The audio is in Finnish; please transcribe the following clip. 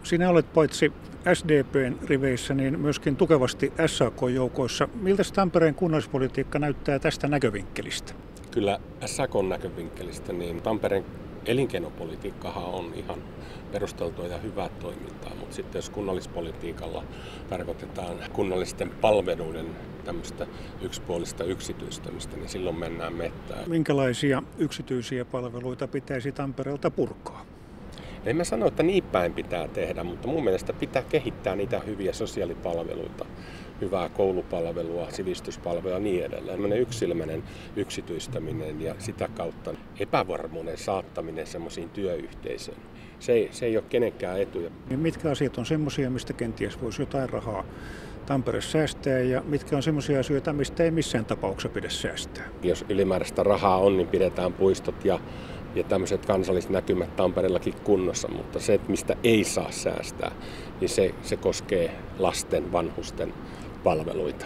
Sinä olet paitsi SDP:n riveissä, niin myöskin tukevasti SAK-joukoissa. Miltä Tampereen kunnallispolitiikka näyttää tästä näkövinkkelistä? Kyllä SAK:n näkövinkkelistä, niin Tampereen elinkeinopolitiikkahan on ihan perusteltua ja hyvää toimintaa, mutta sitten jos kunnallispolitiikalla tarkoitetaan kunnallisten palveluiden tämmöistä yksipuolista yksityistämistä, niin silloin mennään mettään. Minkälaisia yksityisiä palveluita pitäisi Tampereelta purkaa? En mä sano, että niin päin pitää tehdä, mutta mun mielestä pitää kehittää niitä hyviä sosiaalipalveluita, hyvää koulupalvelua, sivistyspalvelua ja niin edelleen. Sellainen yksilmäinen yksityistäminen ja sitä kautta epävarmuuden saattaminen semmoisiin työyhteisöön. Se ei ole kenenkään etuja. Mitkä asiat on semmoisia, mistä kenties voisi jotain rahaa Tampere säästää ja mitkä on semmoisia asioita, mistä ei missään tapauksessa pidä säästää? Jos ylimääräistä rahaa on, niin pidetään puistot ja tämmöiset kansallisnäkymät Tampereellakin kunnossa, mutta se, että mistä ei saa säästää, niin se koskee lasten, vanhusten palveluita.